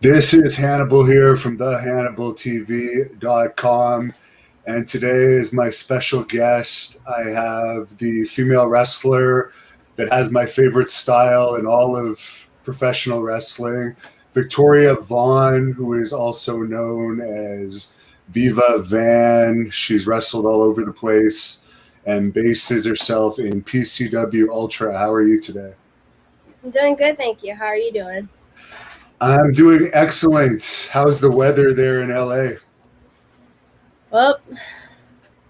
This is Hannibal here from thehannibaltv.com, and today is my special guest. I have the female wrestler that has my favorite style in all of professional wrestling, Victoria Vaughn, who is also known as Viva Van. She's wrestled all over the place and bases herself in PCW Ultra. How are you today? I'm doing good, thank you. How are you doing? I'm doing excellent. How's the weather there in LA? Well,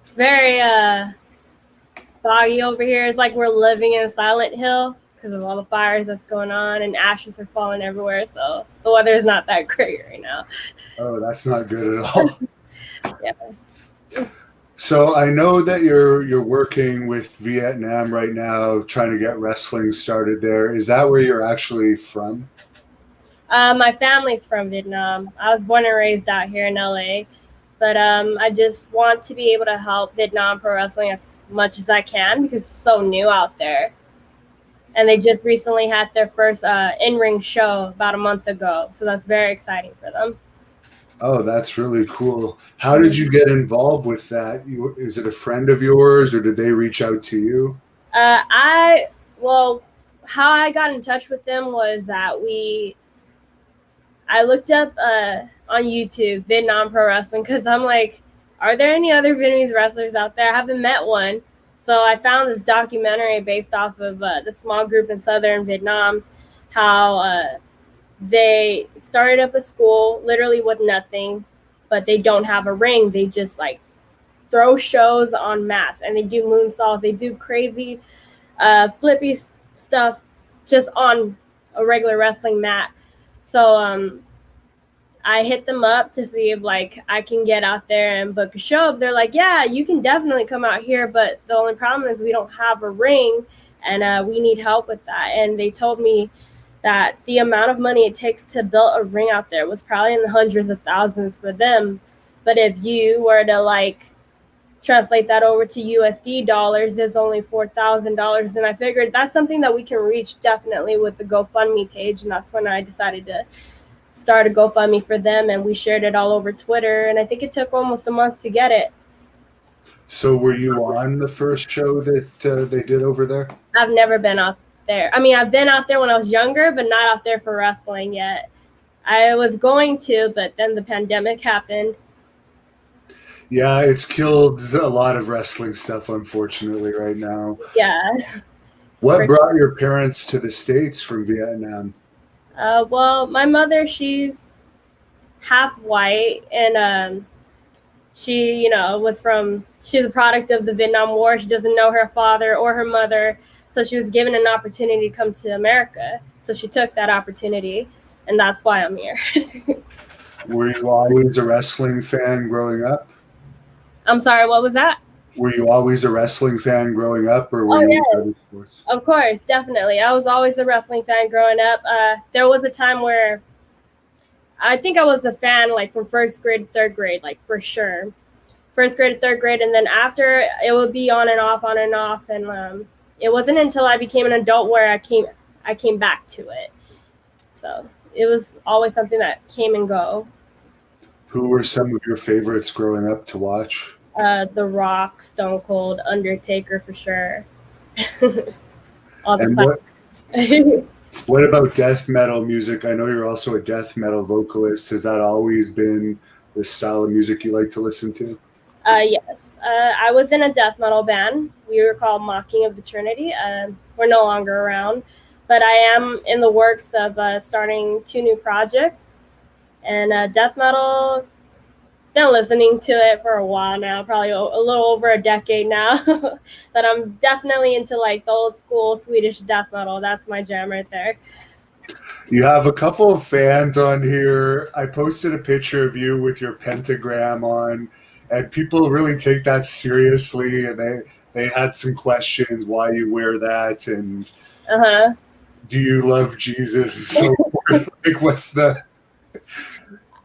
it's very foggy over here. It's like we're living in Silent Hill because of all the fires that's going on and ashes are falling everywhere. So the weather is not that great right now. Oh, that's not good at all. Yeah. So I know that you're working with Vietnam right now, trying to get wrestling started there. Is that where you're actually from? My family's from Vietnam. I was born and raised out here in LA, but I just want to be able to help Vietnam pro wrestling as much as I can because it's so new out there. And they just recently had their first in-ring show about a month ago, so that's very exciting for them. Oh, that's really cool. How did you get involved with that? Is it a friend of yours, or did they reach out to you? How I got in touch with them was that I looked up on YouTube Vietnam Pro Wrestling because I'm like, are there any other Vietnamese wrestlers out there? I haven't met one. So I found this documentary based off of the small group in southern Vietnam, how they started up a school literally with nothing, but they don't have a ring. They just like throw shows on mats and they do moonsaults. They do crazy flippy stuff just on a regular wrestling mat. So I hit them up to see if like I can get out there and book a show. They're like, yeah, you can definitely come out here, but the only problem is we don't have a ring and we need help with that. And they told me that the amount of money it takes to build a ring out there was probably in the hundreds of thousands for them. But if you were to like translate that over to USD dollars, is only $4,000. And I figured that's something that we can reach definitely with the GoFundMe page. And that's when I decided to start a GoFundMe for them. And we shared it all over Twitter. And I think it took almost a month to get it. So were you on the first show that they did over there? I've never been out there. I mean, I've been out there when I was younger, but not out there for wrestling yet. I was going to, but then the pandemic happened. Yeah, it's killed a lot of wrestling stuff, unfortunately, right now. Yeah. What brought your parents to the States from Vietnam? Well, my mother, she's half white, and she, she's a product of the Vietnam War. She doesn't know her father or her mother, so she was given an opportunity to come to America. So she took that opportunity, and that's why I'm here. Were you always a wrestling fan growing up? I'm sorry, what was that? Were you always a wrestling fan growing up, or were you into other sports? Of course, definitely. I was always a wrestling fan growing up. There was a time where I think I was a fan like from first grade to third grade, like for sure. First grade to third grade, and then after it would be on and off. And it wasn't until I became an adult where I came back to it. So it was always something that came and go. Who were some of your favorites growing up to watch? The Rock, Stone Cold, Undertaker for sure. All the and what about death metal music? I know you're also a death metal vocalist. Has that always been the style of music you like to listen to? Yes. I was in a death metal band. We were called Mocking of the Trinity. We're no longer around, but I am in the works of starting 2 new projects. And death metal, been listening to it for a while now, probably a little over a decade now. But I'm definitely into like the old school Swedish death metal. That's my jam right there. You have a couple of fans on here. I posted a picture of you with your pentagram on, and people really take that seriously. And they had some questions why you wear that, and do you love Jesus and so forth? Like, what's the?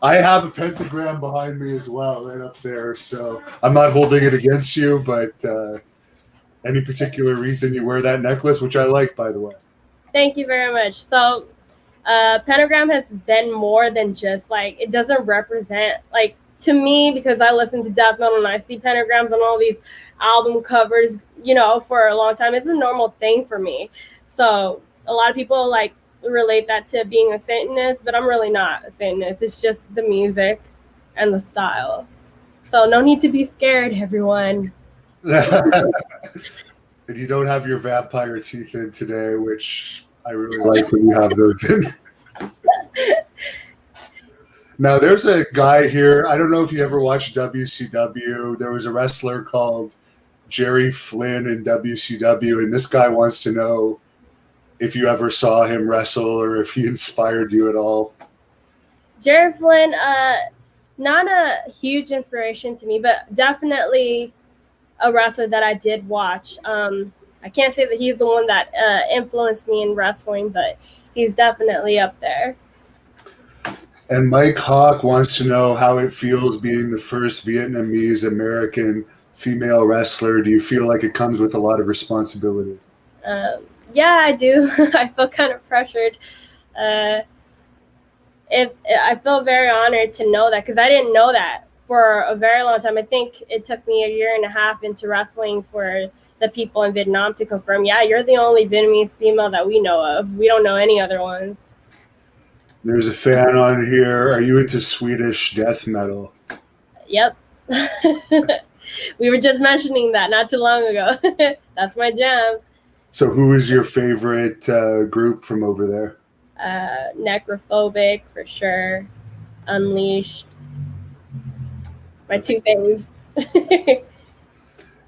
I have a pentagram behind me as well, right up there. So I'm not holding it against you, but any particular reason you wear that necklace, which I like, by the way? Thank you very much. So Pentagram has been more than just like, it doesn't represent like, to me, because I listen to death metal and I see pentagrams on all these album covers, for a long time. It's a normal thing for me. So a lot of people like relate that to being a Satanist, but I'm really not a Satanist. It's just the music and the style. So no need to be scared, everyone. And you don't have your vampire teeth in today, which I really like when you have those in. Now, there's a guy here. I don't know if you ever watched WCW. There was a wrestler called Jerry Flynn in WCW, and this guy wants to know if you ever saw him wrestle or if he inspired you at all. Jerry Flynn, not a huge inspiration to me, but definitely a wrestler that I did watch. I can't say that he's the one that influenced me in wrestling, but he's definitely up there. And Mike Hawk wants to know how it feels being the first Vietnamese American female wrestler. Do you feel like it comes with a lot of responsibility? Yeah, I do. I feel kind of pressured. If I feel very honored to know that, because I didn't know that for a very long time. I think it took me a year and a half into wrestling for the people in Vietnam to confirm, yeah, you're the only Vietnamese female that we know of. We don't know any other ones. There's a fan on here. Are you into Swedish death metal? Yep. We were just mentioning that not too long ago. That's my jam. So who is your favorite group from over there? Necrophobic, for sure. Unleashed. My two things.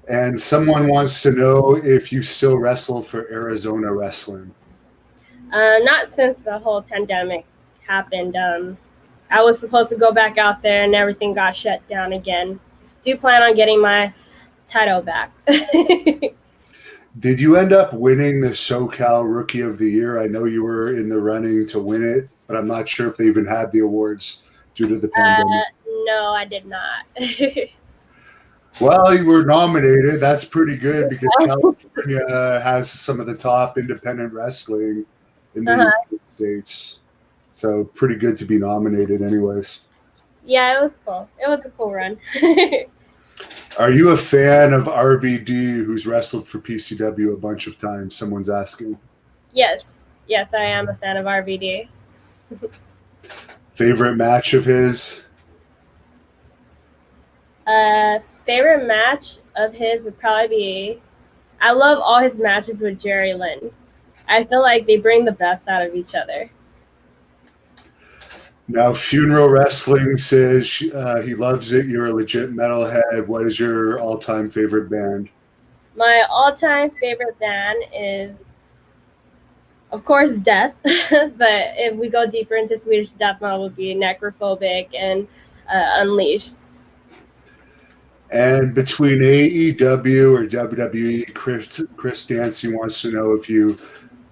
And someone wants to know if you still wrestle for Arizona Wrestling. Not since the whole pandemic happened. I was supposed to go back out there and everything got shut down again. Do plan on getting my title back. Did you end up winning the SoCal Rookie of the Year? I know you were in the running to win it, but I'm not sure if they even had the awards due to the pandemic. No, I did not. Well, you were nominated. That's pretty good because California has some of the top independent wrestling in the United States. So pretty good to be nominated anyways. Yeah, it was cool. It was a cool run. Are you a fan of RVD, who's wrestled for PCW a bunch of times? Someone's asking. Yes, I am a fan of RVD. Favorite match of his? Favorite match of his would probably be, I love all his matches with Jerry Lynn. I feel like they bring the best out of each other. Now, Funeral Wrestling says he loves it. You're a legit metalhead. What is your all-time favorite band? My all-time favorite band is, of course, Death. But if we go deeper into Swedish death metal, would be Necrophobic and Unleashed. And between AEW or WWE, Chris Dancy wants to know if you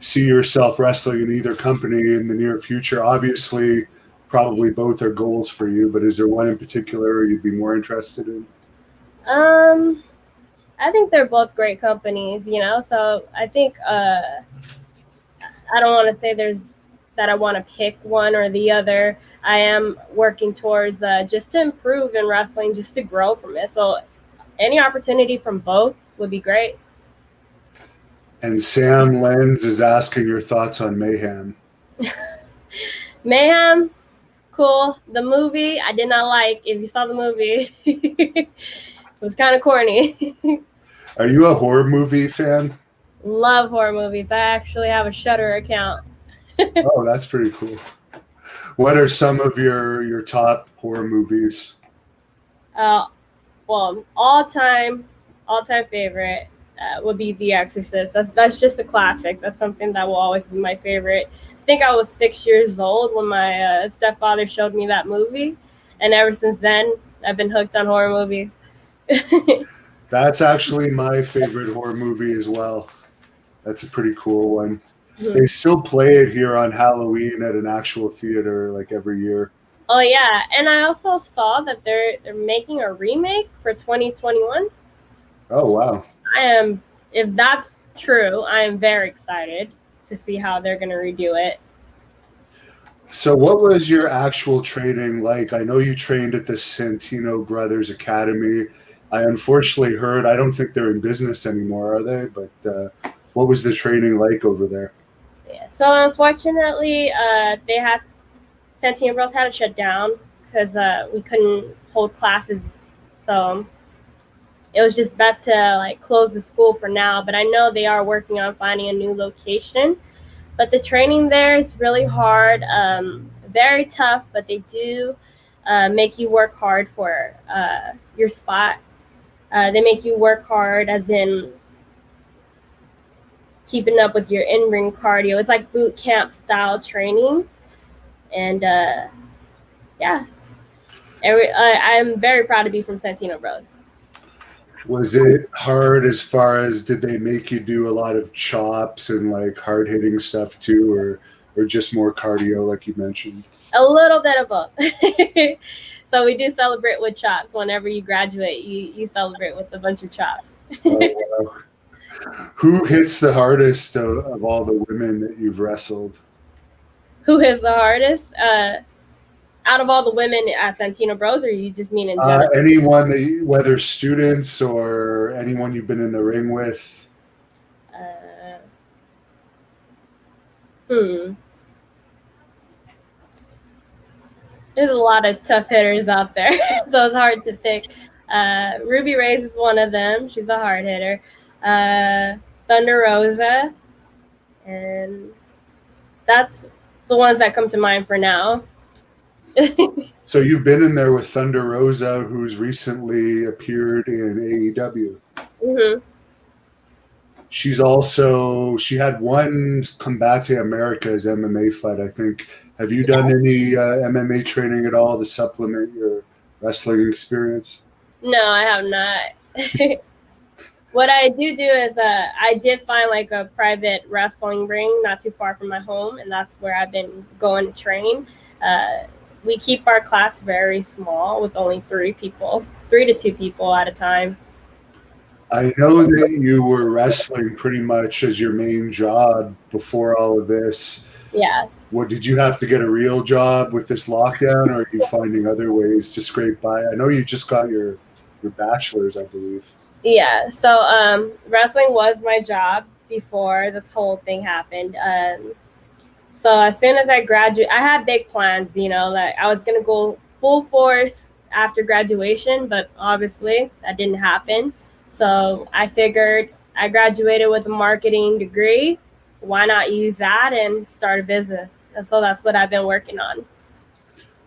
see yourself wrestling in either company in the near future. Obviously, probably both are goals for you, but is there one in particular you'd be more interested in? I think they're both great companies, so I think I don't want to say that I want to pick one or the other. I am working towards just to improve in wrestling, just to grow from it. So any opportunity from both would be great. And Sam Lenz is asking your thoughts on Mayhem. Mayhem, cool. The movie, I did not like. If you saw the movie, it was kind of corny. Are you a horror movie fan? Love horror movies. I actually have a Shudder account. Oh, that's pretty cool. What are some of your top horror movies? Well, all-time favorite would be The Exorcist. That's just a classic. That's something that will always be my favorite. I think I was 6 years old when my stepfather showed me that movie, and ever since then, I've been hooked on horror movies. That's actually my favorite horror movie as well. That's a pretty cool one. Mm-hmm. They still play it here on Halloween at an actual theater like every year. Oh yeah, and I also saw that they're making a remake for 2021. Oh wow. If that's true, I am very excited to see how they're going to redo it. So what was your actual training like? I know you trained at the Santino Brothers Academy. I unfortunately heard, I don't think they're in business anymore, are they? But what was the training like over there? Yeah. So unfortunately, they had Santino Bros had to shut down because we couldn't hold classes. So it was just best to like close the school for now. But I know they are working on finding a new location. But the training there is really hard, very tough. But they do make you work hard for your spot. They make you work hard, as in keeping up with your in-ring cardio. It's like boot camp style training, and yeah, I'm very proud to be from Santino Bros. Was it hard as far as did they make you do a lot of chops and like hard hitting stuff too, or just more cardio like you mentioned? A little bit of both. So we do celebrate with chops. Whenever you graduate, you celebrate with a bunch of chops. Oh, wow. Who hits the hardest of all the women that you've wrestled? Who is the hardest? Out of all the women at Santino Bros, or you just mean in general? Anyone that whether students or anyone you've been in the ring with? There's a lot of tough hitters out there, so it's hard to pick. Ruby Reyes is one of them. She's a hard hitter. Thunder Rosa, and that's the ones that come to mind for now. So you've been in there with Thunder Rosa, who's recently appeared in AEW. Mm-hmm. She had one Combate Americas MMA fight, I think. Have you done any MMA training at all to supplement your wrestling experience? No, I have not. What I do is I did find like a private wrestling ring not too far from my home, and that's where I've been going to train. We keep our class very small with only 3 to 2 people at a time. I know that you were wrestling pretty much as your main job before all of this. Yeah. What did you have to get a real job with this lockdown, or are you finding other ways to scrape by? I know you just got your bachelor's, I believe. Yeah. So wrestling was my job before this whole thing happened. So as soon as I graduated, I had big plans, that I was going to go full force after graduation, but obviously that didn't happen. So I figured I graduated with a marketing degree. Why not use that and start a business? And so that's what I've been working on.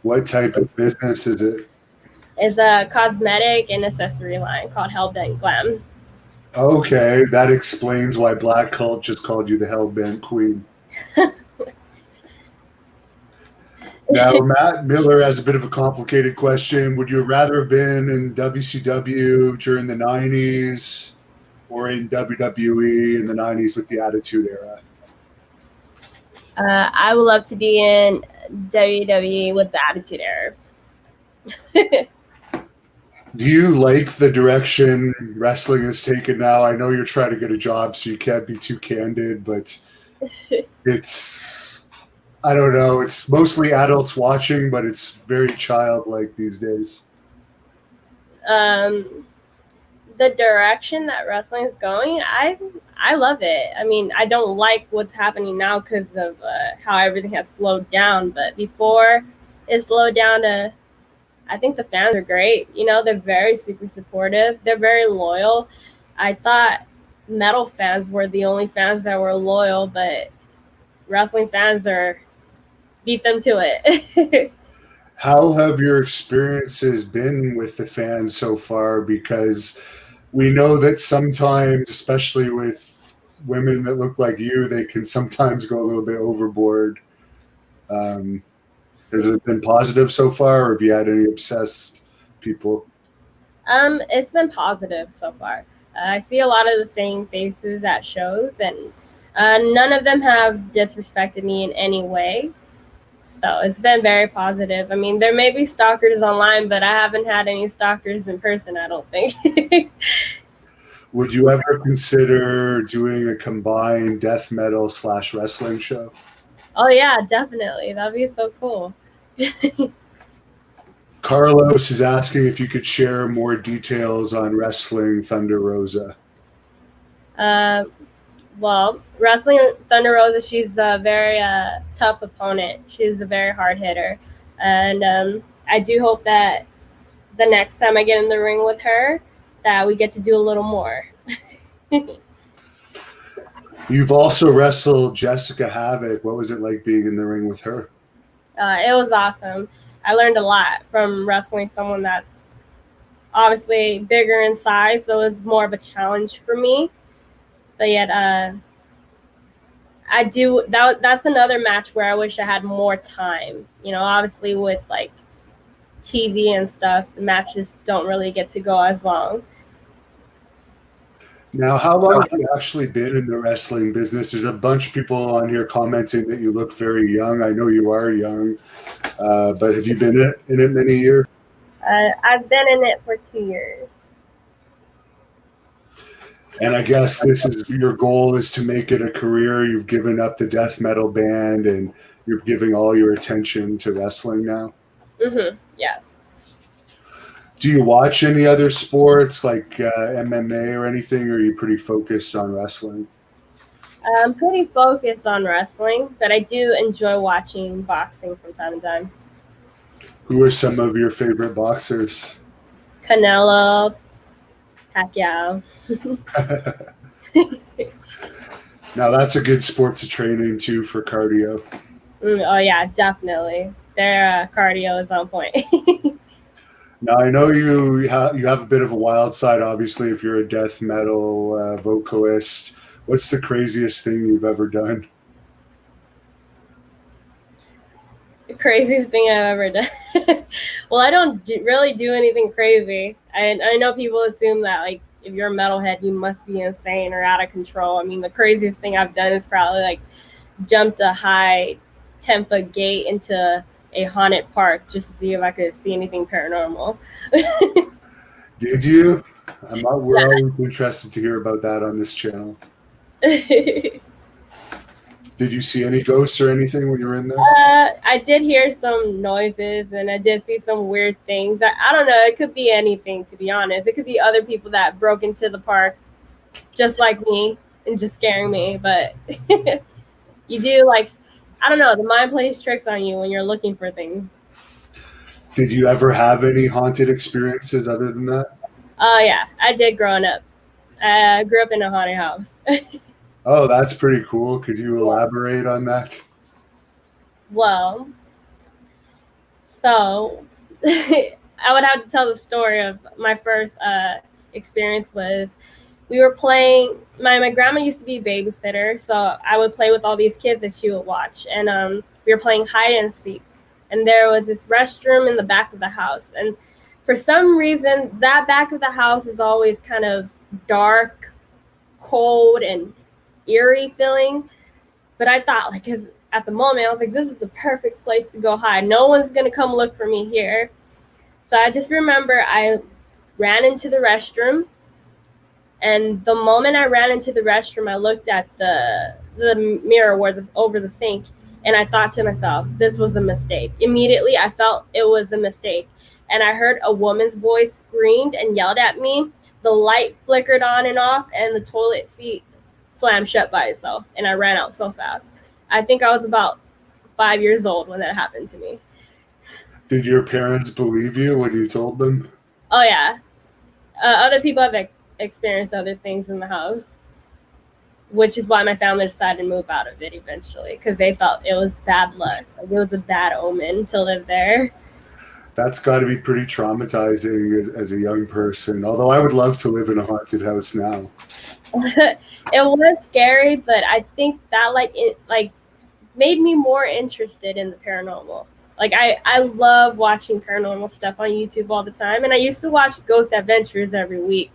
What type of business is it? It's a cosmetic and accessory line called Hellbent Glam. Okay, that explains why Black Cult just called you the Hellbent Queen. Now, Matt Miller has a bit of a complicated question. Would you rather have been in WCW during the 90s or in WWE in the 90s with the Attitude Era? I would love to be in WWE with the Attitude Era. Do you like the direction wrestling is taken now? I know you're trying to get a job, so you can't be too candid, but I don't know. It's mostly adults watching, but it's very childlike these days. The direction that wrestling is going, I love it. I mean, I don't like what's happening now because of how everything has slowed down. But before it slowed down to, I think the fans are great. They're very super supportive. They're very loyal. I thought metal fans were the only fans that were loyal, but wrestling fans beat them to it. How have your experiences been with the fans so far? Because we know that sometimes, especially with women that look like you, they can sometimes go a little bit overboard. Has it been positive so far, or have you had any obsessed people? It's been positive so far. I see a lot of the same faces at shows, and none of them have disrespected me in any way. So it's been very positive. I mean, there may be stalkers online, but I haven't had any stalkers in person, I don't think. Would you ever consider doing a combined death metal / wrestling show? Oh yeah, definitely. That'd be so cool. Carlos is asking if you could share more details on wrestling Thunder Rosa. Um, well, wrestling Thunder Rosa, she's a very tough opponent. She's a very hard hitter, and I do hope that the next time I get in the ring with her, that we get to do a little more. You've also wrestled Jessica Havoc. What was it like being in the ring with her? It was awesome. I learned a lot from wrestling someone that's obviously bigger in size, so it was more of a challenge for me. But yet, I do that's another match where I wish I had more time. You know, obviously with like TV and stuff, the matches don't really get to go as long. Now, how long have you actually been in the wrestling business? There's a bunch of people on here commenting that you look very young. I know you are young, but have you been in it many years? I've been in it for 2 years. And I guess this is your goal is to make it a career. You've given up the death metal band and you're giving all your attention to wrestling now. Yeah. Do you watch any other sports like MMA or anything, or are you pretty focused on wrestling? I'm pretty focused on wrestling, but I do enjoy watching boxing from time to time. Who are some of your favorite boxers? Canelo, Pacquiao. Now that's a good sport to train into for cardio. Oh yeah, definitely. Their cardio is on point. Now I know you have a bit of a wild side. Obviously, if you're a death metal vocalist, what's the craziest thing you've ever done? The craziest thing I've ever done. Well, I don't really do anything crazy. I know people assume that like if you're a metalhead, you must be insane or out of control. I mean, the craziest thing I've done is probably like jumped a high 10-foot gate into a haunted park just to see if I could see anything paranormal. Did you? We're always interested to hear about that on this channel. Did you see any ghosts or anything when you were in there? I did hear some noises and I did see some weird things. I don't know. It could be anything, to be honest. It could be other people that broke into the park just like me and just scaring me. But you do like, I don't know, the mind plays tricks on you when you're looking for things. Did you ever have any haunted experiences other than that? Oh, yeah, I did growing up. I grew up in a haunted house. Oh, that's pretty cool. Could you elaborate on that? Well, so I would have to tell the story of my first experience was we were playing, my grandma used to be a babysitter, so I would play with all these kids that she would watch. And we were playing hide and seek. And there was this restroom in the back of the house. And for some reason, that back of the house is always kind of dark, cold, and eerie feeling. But I thought, like, because at the moment, I was like, this is the perfect place to go hide. No one's going to come look for me here. So I just remember I ran into the restroom. And the moment I ran into the restroom, I looked at the mirror over the sink, and I thought to myself, this was a mistake. Immediately, I felt it was a mistake. And I heard a woman's voice screamed and yelled at me. The light flickered on and off, and the toilet seat slammed shut by itself. And I ran out so fast. I think I was about 5 years old when that happened to me. Did your parents believe you when you told them? Oh, yeah. Other people have experienced other things in the house, which is why my family decided to move out of it eventually, because they felt it was bad luck. Like, it was a bad omen to live there. That's got to be pretty traumatizing as a young person, although I would love to live in a haunted house now. It was scary, but I think that like made me more interested in the paranormal. Like I love watching paranormal stuff on YouTube all the time, and I used to watch Ghost Adventures every week.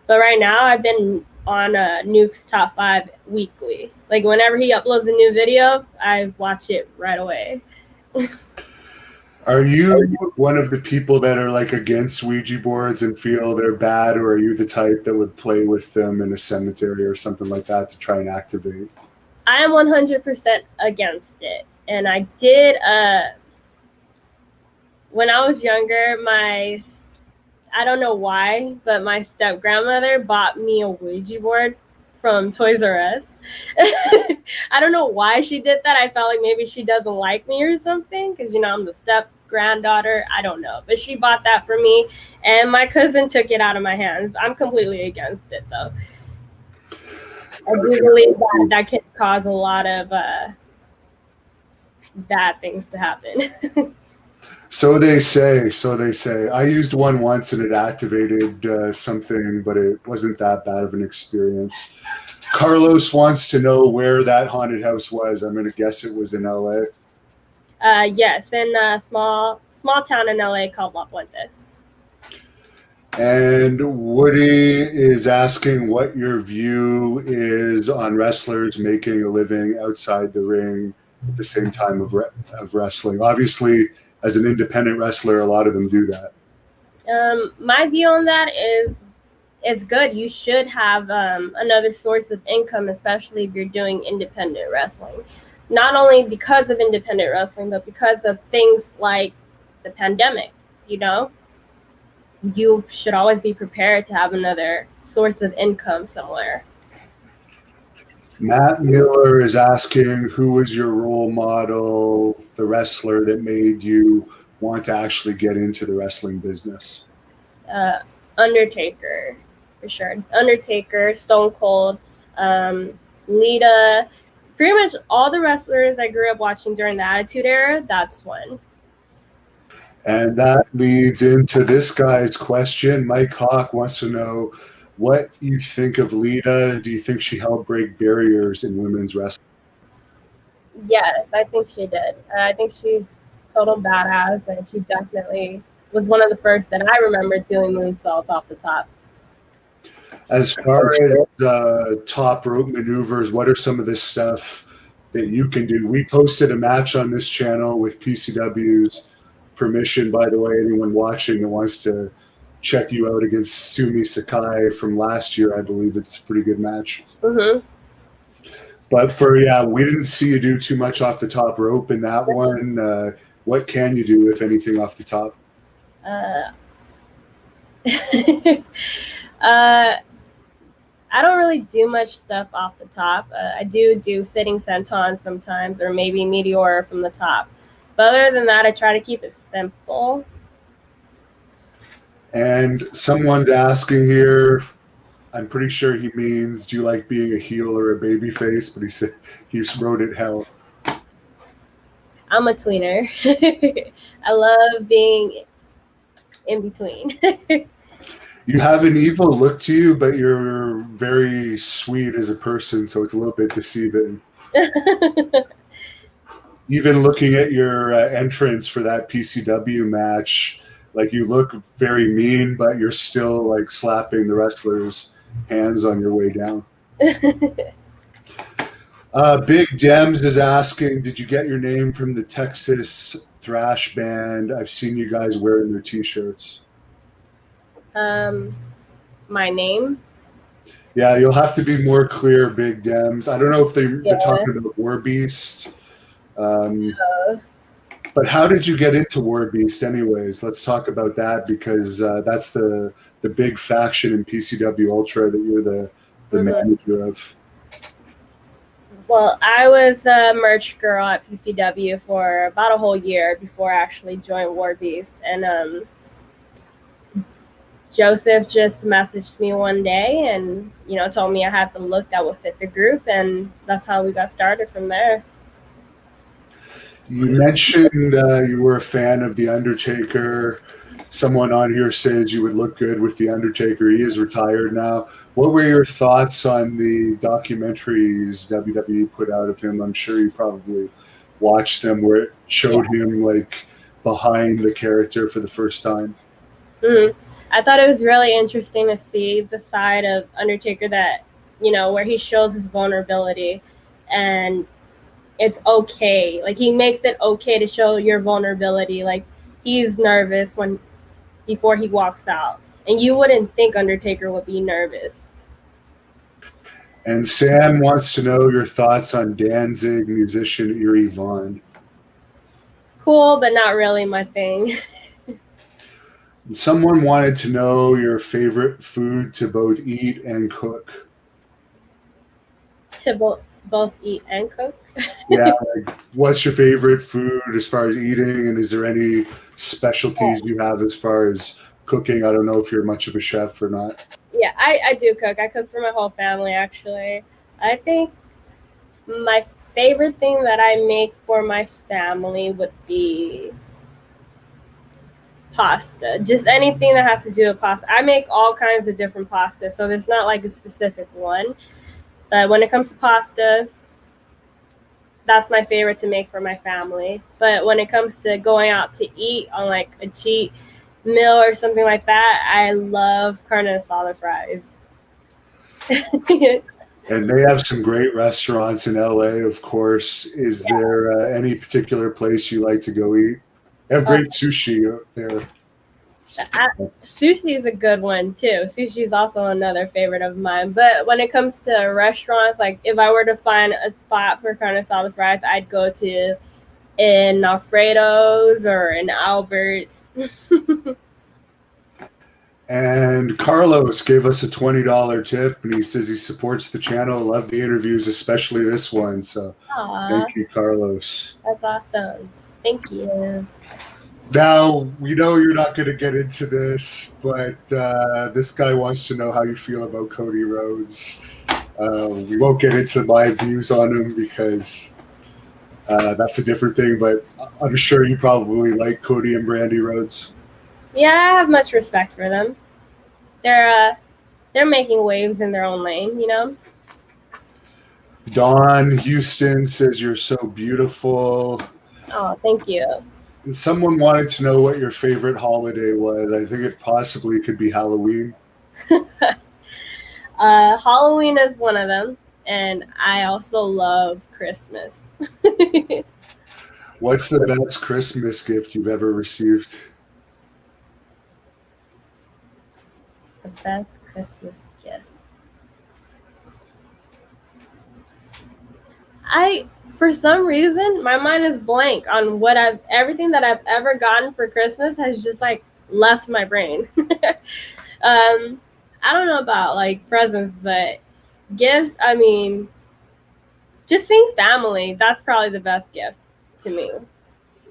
But right now I've been on Nuke's Top 5 weekly. Like whenever he uploads a new video, I watch it right away. Are you one of the people that are like against Ouija boards and feel they're bad, or are you the type that would play with them in a cemetery or something like that to try and activate? I am 100% against it. And I did, when I was younger, I don't know why, but my step grandmother bought me a Ouija board from Toys R Us. I don't know why she did that. I felt like maybe she doesn't like me or something because, I'm the step granddaughter. I don't know. But she bought that for me, and my cousin took it out of my hands. I'm completely against it, though. I do believe that can cause a lot of bad things to happen. So they say. I used one once and it activated something, but it wasn't that bad of an experience. Carlos wants to know where that haunted house was. I'm going to guess it was in LA. Yes, in a small town in LA called La Puente. And Woody is asking what your view is on wrestlers making a living outside the ring at the same time of wrestling. Obviously, as an independent wrestler, a lot of them do that. My view on that is good. You should have another source of income, especially if you're doing independent wrestling. Not only because of independent wrestling, but because of things like the pandemic, You should always be prepared to have another source of income somewhere. Matt Miller is asking, who was your role model, the wrestler that made you want to actually get into the wrestling business? Undertaker, for sure. Undertaker, Stone Cold, Lita, pretty much all the wrestlers I grew up watching during the Attitude Era, that's one. And that leads into this guy's question. Mike Hawk wants to know what you think of Lita. Do you think she helped break barriers in women's wrestling? Yes, I think she did. I think she's total badass, and she definitely was one of the first that I remember doing moonsaults off the top. As far as top rope maneuvers, what are some of this stuff that you can do? We posted a match on this channel with PCW's permission, by the way. Anyone watching that wants to check you out against Sumi Sakai from last year, I believe it's a pretty good match. Mm-hmm. But we didn't see you do too much off the top rope in that one. What can you do, if anything, off the top? I don't really do much stuff off the top. I do sitting senton sometimes, or maybe meteor from the top. But other than that, I try to keep it simple. And someone's asking here, I'm pretty sure he means, do you like being a heel or a baby face? But he said he wrote it hell. I'm a tweener. I love being in between. You have an evil look to you, but you're very sweet as a person, so it's a little bit deceiving. Even looking at your entrance for that PCW match, like you look very mean, but you're still like slapping the wrestlers' hands on your way down. Big Dems is asking, did you get your name from the Texas thrash band? I've seen you guys wearing their t-shirts. My name? Yeah, you'll have to be more clear, Big Dems. I don't know if they're talking about War Beast. But how did you get into War Beast anyways? Let's talk about that, because that's the big faction in PCW Ultra that you're the manager of. Well, I was a merch girl at PCW for about a whole year before I actually joined War Beast. And Joseph just messaged me one day and, told me I had the look that would fit the group. And that's how we got started from there. You mentioned you were a fan of The Undertaker. Someone on here says you would look good with The Undertaker. He is retired now. What were your thoughts on the documentaries WWE put out of him? I'm sure you probably watched them, where it showed him like behind the character for the first time. Mm-hmm. I thought it was really interesting to see the side of Undertaker that, where he shows his vulnerability, and it's okay. Like, he makes it okay to show your vulnerability. Like, he's nervous before he walks out, and you wouldn't think Undertaker would be nervous. And Sam wants to know your thoughts on Danzig musician Erie Vaughn. Cool, but not really my thing. Someone wanted to know your favorite food to both eat and cook. To both eat and cook. Yeah, like, what's your favorite food as far as eating, and is there any specialties you have as far as cooking? I don't know if you're much of a chef or not. Yeah, I do cook. I cook for my whole family, actually. I think my favorite thing that I make for my family would be pasta. Just anything that has to do with pasta. I make all kinds of different pasta, so there's not like a specific one. But when it comes to pasta, that's my favorite to make for my family. But when it comes to going out to eat on like a cheat meal or something like that, I love carne asada fries. And they have some great restaurants in LA, of course. Is there any particular place you like to go eat? They have great sushi up there. Sushi is a good one too. Sushi is also another favorite of mine. But when it comes to restaurants, like if I were to find a spot for carne asada fries, I'd go to in Alfredo's or in Albert's. And Carlos gave us a $20 tip, and he says he supports the channel. Love the interviews, especially this one. So thank you, Carlos. That's awesome. Thank you. Now, we know you're not going to get into this, but this guy wants to know how you feel about Cody Rhodes. We won't get into my views on him because that's a different thing, but I'm sure you probably like Cody and Brandy Rhodes. Yeah, I have much respect for them. They're making waves in their own lane, you know? Dawn Houston says you're so beautiful. Oh, thank you. And someone wanted to know what your favorite holiday was. I think it possibly could be Halloween. Halloween is one of them, and I also love Christmas. What's the best Christmas gift you've ever received? The best Christmas gift. For some reason, my mind is blank on everything that I've ever gotten for Christmas has just like left my brain. I don't know about like presents, but gifts, I mean, just seeing family, that's probably the best gift to me.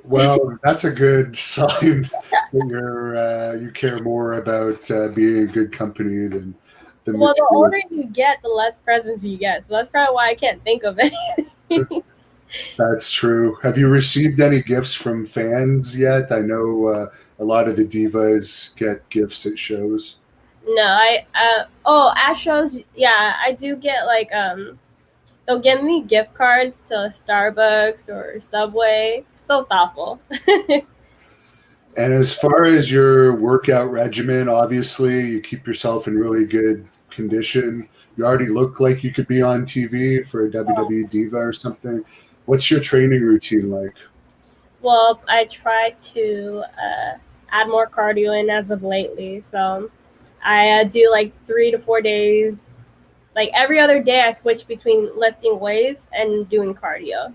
Well, that's a good sign that you care more about being in good company than well, the older you get, the less presents you get. So that's probably why I can't think of anything. That's true. Have you received any gifts from fans yet? I know a lot of the divas get gifts at shows. No, at shows, yeah, I do get like they'll give me gift cards to Starbucks or Subway. So thoughtful. And as far as your workout regimen, obviously you keep yourself in really good condition. You already look like you could be on TV for a WWE diva or something. What's your training routine like? Well, I try to add more cardio in as of lately. So I do like 3 to 4 days. Like every other day I switch between lifting weights and doing cardio,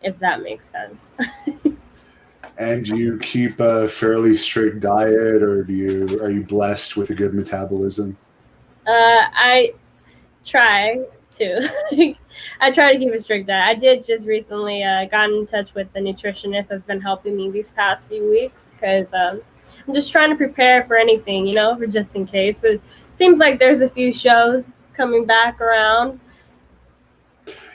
if that makes sense. And do you keep a fairly strict diet, or are you blessed with a good metabolism? I try to. I try to keep a strict diet. I did just recently got in touch with the nutritionist that's been helping me these past few weeks because I'm just trying to prepare for anything, you know, for just in case. It seems like there's a few shows coming back around.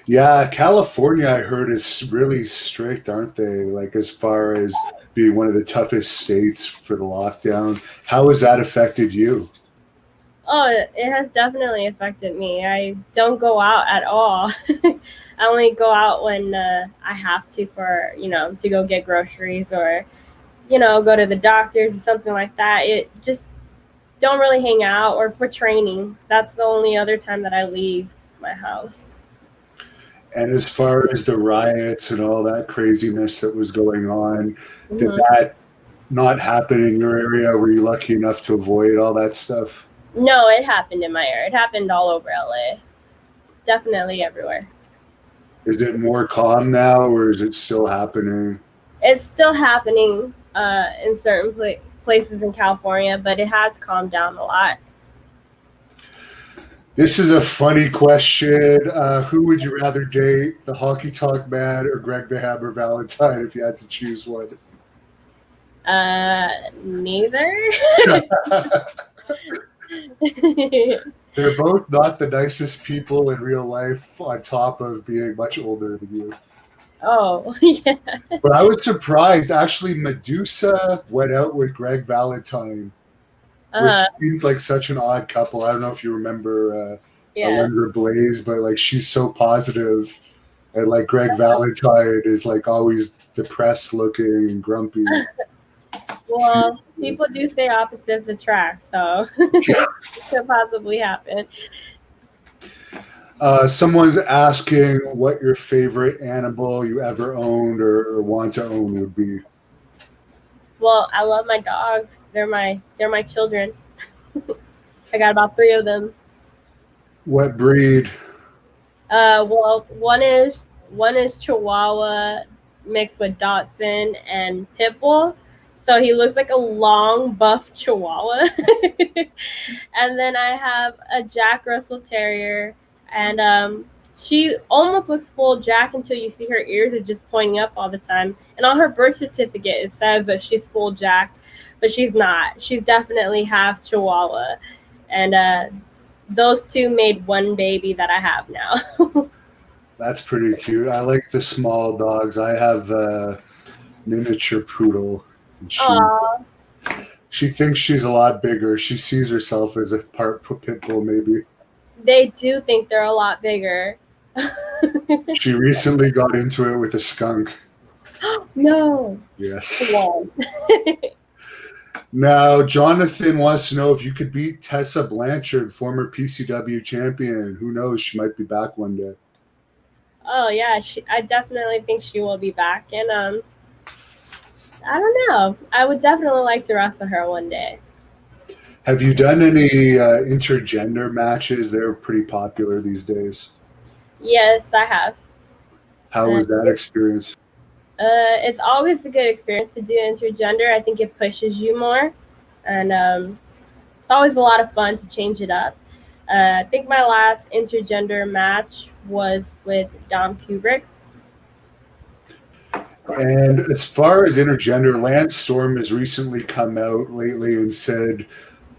Yeah, California, I heard, is really strict, aren't they? Like as far as being one of the toughest states for the lockdown. How has that affected you? Oh, it has definitely affected me. I don't go out at all. I only go out when I have to for, you know, to go get groceries or, you know, go to the doctors or something like that. It just don't really hang out or for training. That's the only other time that I leave my house. And as far as the riots and all that craziness that was going on, did that not happen in your area? Were you lucky enough to avoid all that stuff? No, it happened in my area. It happened all over LA. definitely everywhere. Is it more calm now, or is it still happening? It's still happening in certain places in California, but it has calmed down a lot. This is a funny question. Who would you rather date, the Honky Tonk Man or Greg the Hammer Valentine, if you had to choose one? Neither. They're both not the nicest people in real life, on top of being much older than you. Oh, yeah. But I was surprised. Actually, Medusa went out with Greg Valentine, which seems like such an odd couple. I don't know if you remember Alundra Blaze, but like she's so positive, and like Greg Valentine is like always depressed looking and grumpy. Well, people do say opposites attract, so it could possibly happen. Someone's asking what your favorite animal you ever owned or want to own would be. Well, I love my dogs. They're my children. I got about 3 of them. What breed? Well, one is Chihuahua mixed with Dachshund and Pitbull. So he looks like a long, buff Chihuahua. And then I have a Jack Russell Terrier, and she almost looks full Jack until you see her ears are just pointing up all the time. And on her birth certificate, it says that she's full Jack, but she's not. She's definitely half Chihuahua. And those two made one baby that I have now. That's pretty cute. I like the small dogs. I have a miniature poodle. She thinks she's a lot bigger. She sees herself as a part pit bull, maybe. They do think they're a lot bigger. She recently got into it with a skunk. No. Yes. Now, Jonathan wants to know if you could beat Tessa Blanchard, former PCW champion. Who knows? She might be back one day. Oh, yeah. I definitely think she will be back. And I don't know. I would definitely like to wrestle her one day. Have you done any intergender matches? They're pretty popular these days. Yes, I have. How was that experience? It's always a good experience to do intergender. I think it pushes you more. And it's always a lot of fun to change it up. I think my last intergender match was with Dom Kubrick. And as far as intergender, Lance Storm has recently come out lately and said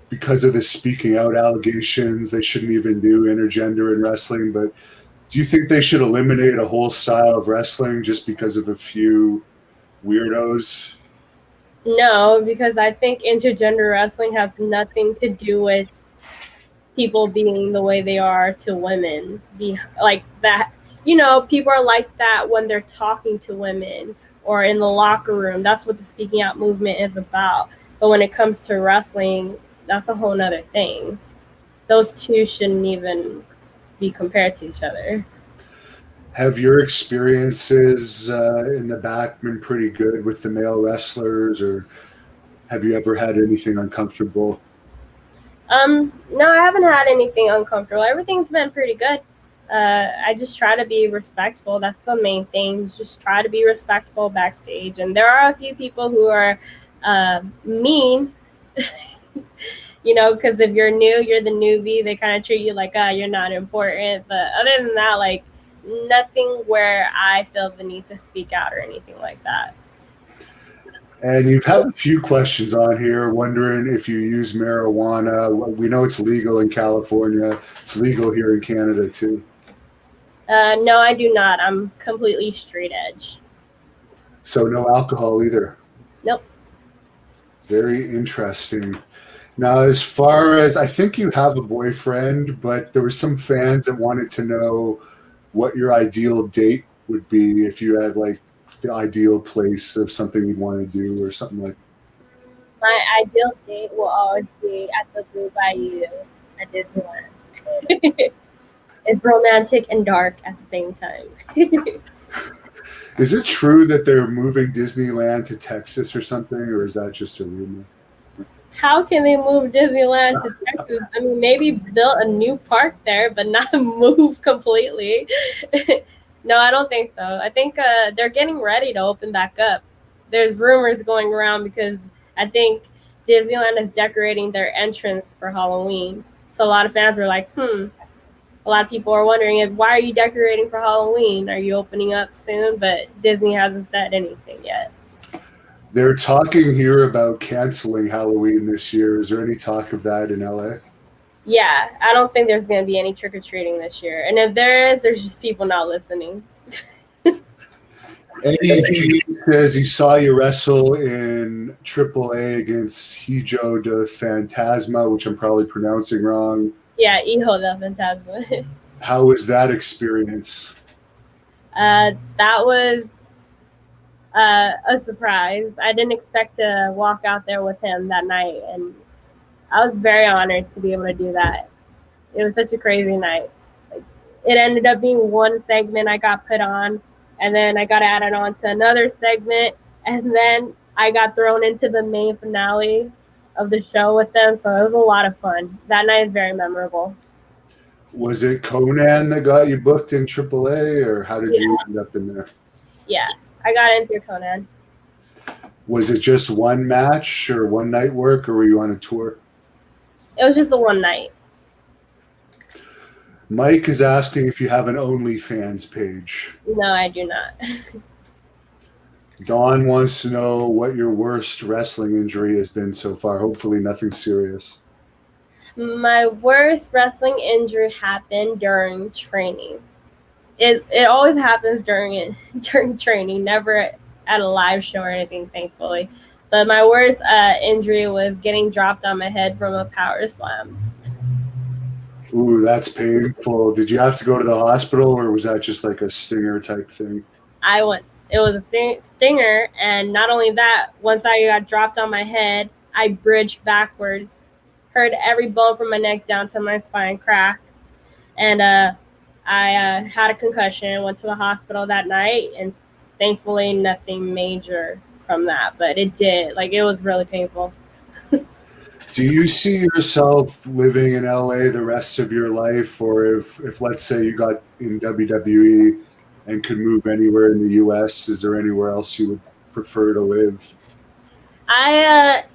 because of the speaking out allegations, they shouldn't even do intergender in wrestling. But do you think they should eliminate a whole style of wrestling just because of a few weirdos? No, because I think intergender wrestling has nothing to do with people being the way they are to women. Be like that. You know, people are like that when they're talking to women or in the locker room. That's what the speaking out movement is about. But when it comes to wrestling, that's a whole nother thing. Those two shouldn't even be compared to each other. Have your experiences in the back been pretty good with the male wrestlers, or have you ever had anything uncomfortable? No, I haven't had anything uncomfortable. Everything's been pretty good. I just try to be respectful. That's the main thing. Just try to be respectful backstage. And there are a few people who are mean, you know, because if you're new, you're the newbie. They kind of treat you like, you're not important. But other than that, like, nothing where I feel the need to speak out or anything like that. And you've had a few questions on here wondering if you use marijuana. We know it's legal in California. It's legal here in Canada too. No, I do not. I'm completely straight edge. So no alcohol either? Nope. Very interesting. Now, as far as, I think you have a boyfriend, but there were some fans that wanted to know what your ideal date would be if you had like the ideal place of something you'd want to do or something like that. My ideal date will always be at the Blue Bayou at Disneyland. It's romantic and dark at the same time. Is it true that they're moving Disneyland to Texas or something, or is that just a rumor? How can they move Disneyland to Texas? I mean, maybe build a new park there, but not move completely. No, I don't think so. I think they're getting ready to open back up. There's rumors going around because I think Disneyland is decorating their entrance for Halloween. So a lot of fans are like, A lot of people are wondering, why are you decorating for Halloween? Are you opening up soon? But Disney hasn't said anything yet. They're talking here about canceling Halloween this year. Is there any talk of that in LA? Yeah, I don't think there's going to be any trick-or-treating this year. And if there is, there's just people not listening. Eddie G says he saw you wrestle in AAA against Hijo de Fantasma, which I'm probably pronouncing wrong. Yeah, Hijo de Fantasma. How was that experience? That was a surprise. I didn't expect to walk out there with him that night, and I was very honored to be able to do that. It was such a crazy night. Like, it ended up being one segment I got put on, and then I got added on to another segment, and then I got thrown into the main finale of the show with them. So it was a lot of fun. That night is very memorable. Was it Conan that got you booked in AAA, or how did you end up in there? Yeah, I got in through Conan. Was it just one match or one night work, or were you on a tour? It was just a one night. Mike is asking if you have an OnlyFans page. No, I do not. Dawn wants to know what your worst wrestling injury has been so far. Hopefully nothing serious. My worst wrestling injury happened during training. It always happens during training, never at a live show or anything, thankfully. But my worst injury was getting dropped on my head from a power slam. Ooh, that's painful. Did you have to go to the hospital, or was that just like a stinger type thing? It was a stinger, and not only that, once I got dropped on my head, I bridged backwards, heard every bone from my neck down to my spine crack, and I had a concussion, went to the hospital that night, and thankfully nothing major from that, but it was really painful. Do you see yourself living in LA the rest of your life, or if let's say you got in WWE and could move anywhere in the US, is there anywhere else you would prefer to live? I'm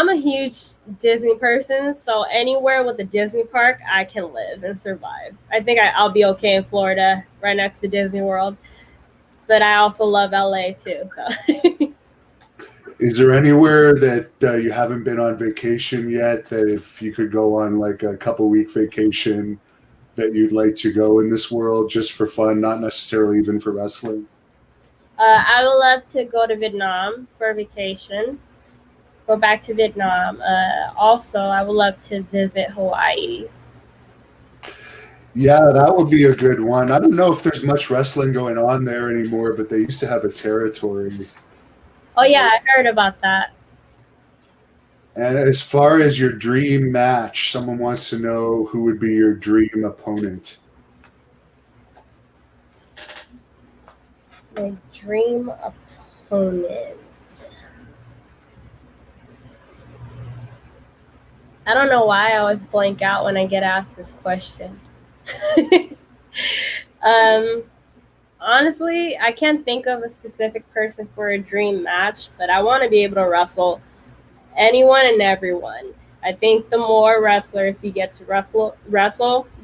a huge Disney person, so anywhere with a Disney park, I can live and survive. I think I'll be okay in Florida, right next to Disney World, but I also love LA too. So, is there anywhere that you haven't been on vacation yet, that if you could go on like a couple-week vacation, that you'd like to go in this world just for fun, not necessarily even for wrestling? I would love to go to Vietnam for a vacation. Go back to Vietnam. Also, I would love to visit Hawaii. Yeah, that would be a good one. I don't know if there's much wrestling going on there anymore, but they used to have a territory. Oh yeah, I heard about that. And as far as your dream match, someone wants to know who would be your dream opponent. My dream opponent. I don't know why I always blank out when I get asked this question. Honestly, I can't think of a specific person for a dream match, but I want to be able to wrestle anyone and everyone. I think the more wrestlers you get to wrestle,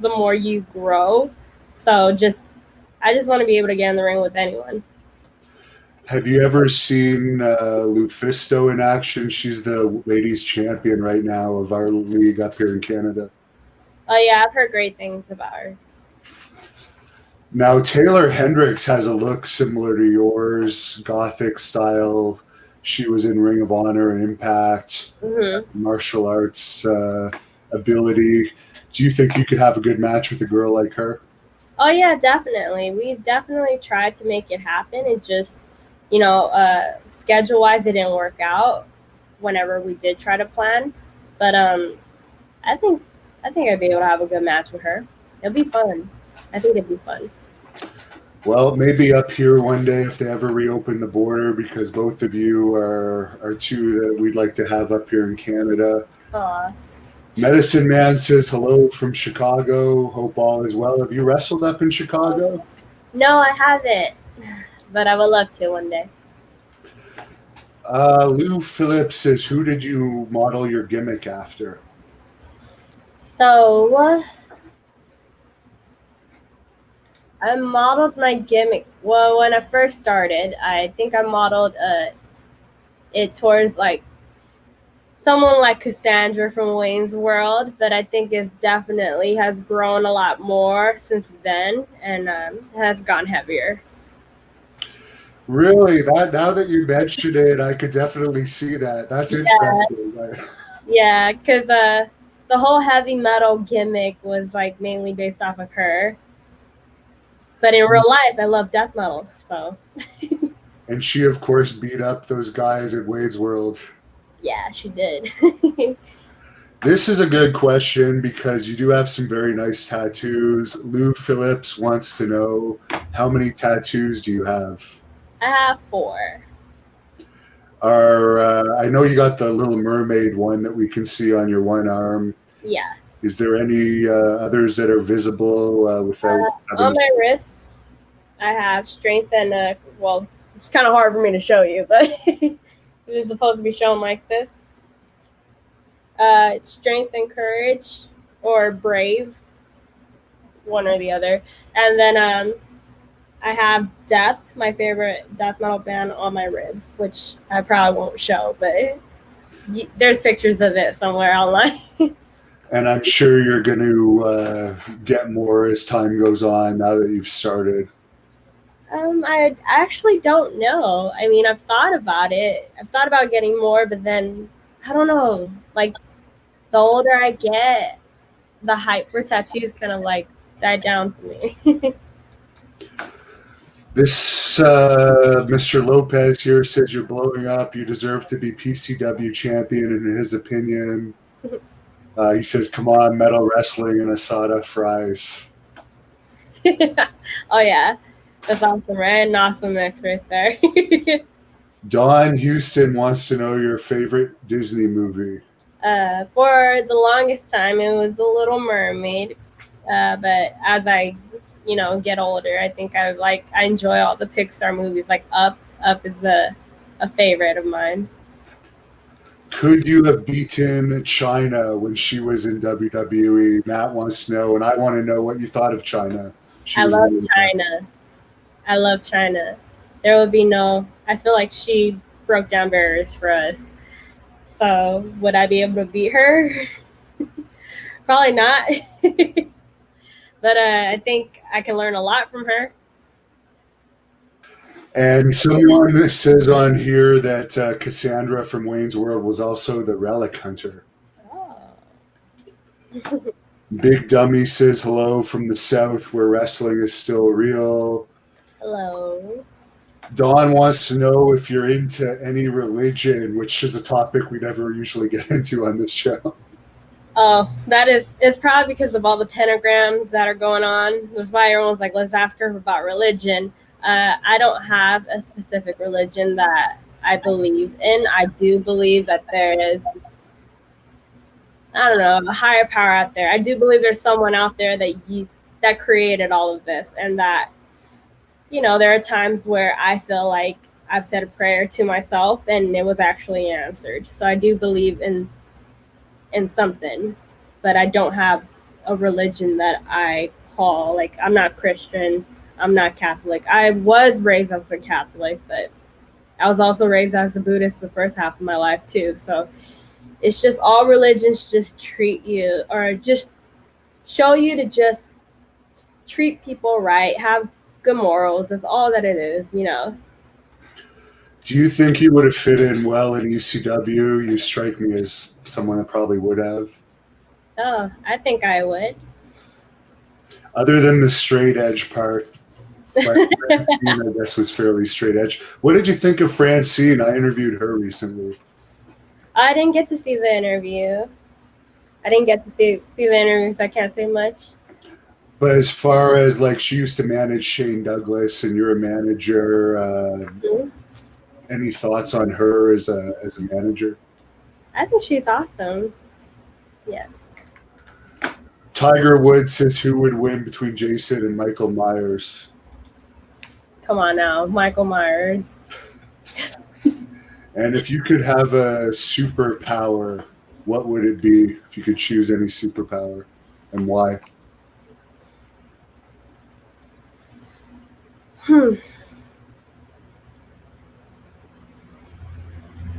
the more you grow. So I just want to be able to get in the ring with anyone. Have you ever seen Lufisto in action? She's the ladies champion right now of our league up here in Canada. Oh yeah, I've heard great things about her. Now, Taylor Hendricks has a look similar to yours, gothic style. She was in Ring of Honor and Impact, martial arts ability. Do you think you could have a good match with a girl like her? Oh yeah, definitely. We've definitely tried to make it happen. It just, schedule-wise, it didn't work out whenever we did try to plan. But I think I'd be able to have a good match with her. It'll be fun. I think it'd be fun. Well, maybe up here one day if they ever reopen the border, because both of you are two that we'd like to have up here in Canada. Aw. Medicine Man says hello from Chicago. Hope all is well. Have you wrestled up in Chicago? No, I haven't, but I would love to one day. Lou Phillips says, who did you model your gimmick after? So I modeled my gimmick. Well, when I first started, I think I modeled it towards like someone like Cassandra from Wayne's World, but I think it definitely has grown a lot more since then and has gone heavier. Really? That now that you mentioned it, I could definitely see that. That's interesting. Yeah, because the whole heavy metal gimmick was like mainly based off of her. But in real life, I love death metal. So. And she, of course, beat up those guys at Wade's World. Yeah, she did. This is a good question because you do have some very nice tattoos. Lou Phillips wants to know, how many tattoos do you have? I have 4. I know you got the Little Mermaid one that we can see on your one arm. Yeah. Is there any others that are visible without? On my wrists, I have strength and well, it's kind of hard for me to show you, but it's supposed to be shown like this. Strength and courage, or brave, one or the other. And then I have Death, my favorite death metal band, on my ribs, which I probably won't show, but there's pictures of it somewhere online. And I'm sure you're going to get more as time goes on now that you've started. I actually don't know. I mean, I've thought about it. I've thought about getting more, but then I don't know. Like, the older I get, the hype for tattoos kind of like died down for me. This Mr. Lopez here says you're blowing up. You deserve to be PCW champion, in his opinion. He says, come on, metal wrestling and asada fries. Oh, yeah. That's awesome, right? An awesome mix right there. Don Houston wants to know your favorite Disney movie. For the longest time, it was The Little Mermaid. But as I, get older, I think I enjoy all the Pixar movies. Like Up is a favorite of mine. Could you have beaten China when she was in WWE? Matt wants to know, and I want to know what you thought of China. I love China. I love China. There would be I feel like she broke down barriers for us. So would I be able to beat her? Probably not. But I think I can learn a lot from her. And someone says on here that Cassandra from Wayne's World was also the relic hunter. Oh. Big Dummy says hello from the South where wrestling is still real. Hello. Dawn wants to know if you're into any religion, which is a topic we never usually get into on this show. Oh, it's probably because of all the pentagrams that are going on. That's why everyone's like, let's ask her about religion. I don't have a specific religion that I believe in. I do believe that there is, I don't know, a higher power out there. I do believe there's someone out there that created all of this, and that, there are times where I feel like I've said a prayer to myself and it was actually answered. So I do believe in something, but I don't have a religion that I call, like, I'm not Christian, I'm not Catholic. I was raised as a Catholic, but I was also raised as a Buddhist the first half of my life too. So it's just all religions just treat you, or just show you to just treat people right, have good morals. That's all that it is, Do you think you would have fit in well in ECW? You strike me as someone that probably would have. Oh, I think I would. Other than the straight edge part, Francine, I guess, was fairly straight edge. What did you think of Francine? I interviewed her recently. I didn't get to see the interview. I didn't get to see the interview, so I can't say much. But as far as like she used to manage Shane Douglas, and you're a manager, any thoughts on her as a manager? I think she's awesome. Yeah. Tiger Woods says who would win between Jason and Michael Myers? Come on now, Michael Myers. And if you could have a superpower, what would it be if you could choose any superpower, and why?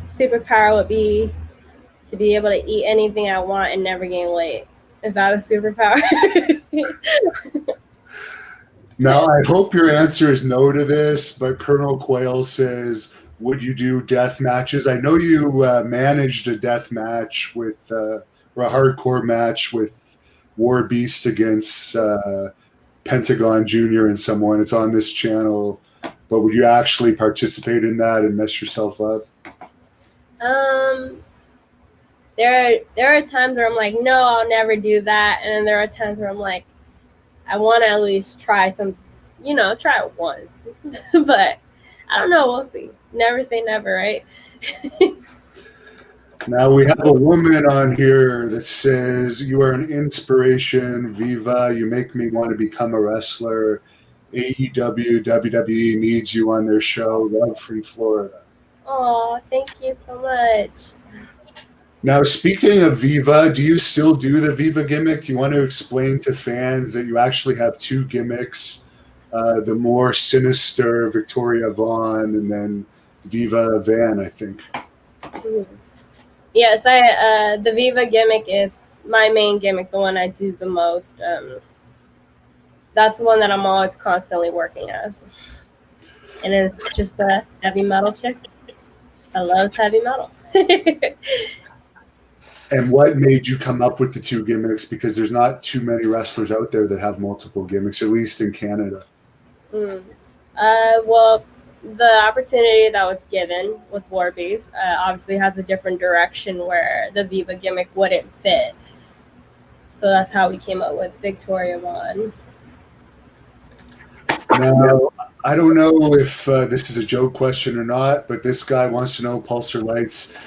Superpower would be to be able to eat anything I want and never gain weight. Is that a superpower? Now, I hope your answer is no to this, but Colonel Quayle says, would you do death matches? I know you managed a death match with, or a hardcore match with War Beast against Pentagon Jr. and someone. It's on this channel. But would you actually participate in that and mess yourself up? There are times where I'm like, no, I'll never do that. And then there are times where I'm like, I want to at least try some, try it once. But I don't know. We'll see. Never say never, right? Now we have a woman on here that says, you are an inspiration, Viva. You make me want to become a wrestler. AEW, WWE needs you on their show. Love, Free Florida. Oh, thank you so much. Now, speaking of Viva, do you still do the Viva gimmick? Do you want to explain to fans that you actually have two gimmicks, the more sinister Victoria Vaughn and then Viva Van, I think? Yes, the Viva gimmick is my main gimmick, the one I do the most. That's the one that I'm always constantly working as. And it's just a heavy metal chick. I love heavy metal. And what made you come up with the two gimmicks? Because there's not too many wrestlers out there that have multiple gimmicks, at least in Canada. Well, the opportunity that was given with Warbeast obviously has a different direction where the Viva gimmick wouldn't fit. So that's how we came up with Victoria Vaughn. Now, I don't know if this is a joke question or not, but this guy wants to know, Pulsar Lights,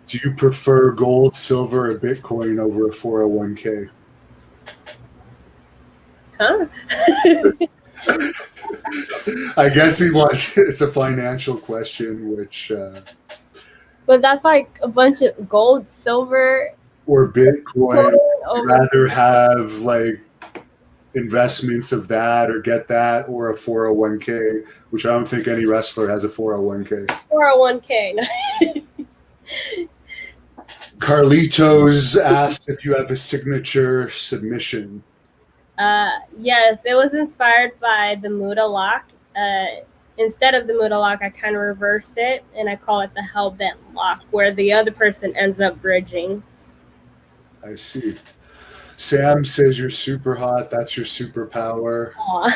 do you prefer gold, silver, or Bitcoin over a 401k? Huh? I guess it's a financial question, which... But that's like a bunch of gold, silver... Or Bitcoin. I'd rather have like investments of that or get that, or a 401k, which I don't think any wrestler has a 401k. 401k. Carlitos asked if you have a signature submission. Yes, it was inspired by the Muda lock. Instead of the Muda lock, I kind of reversed it, and I call it the Hellbent lock, where the other person ends up bridging. I see. Sam says you're super hot. That's your superpower. Aww.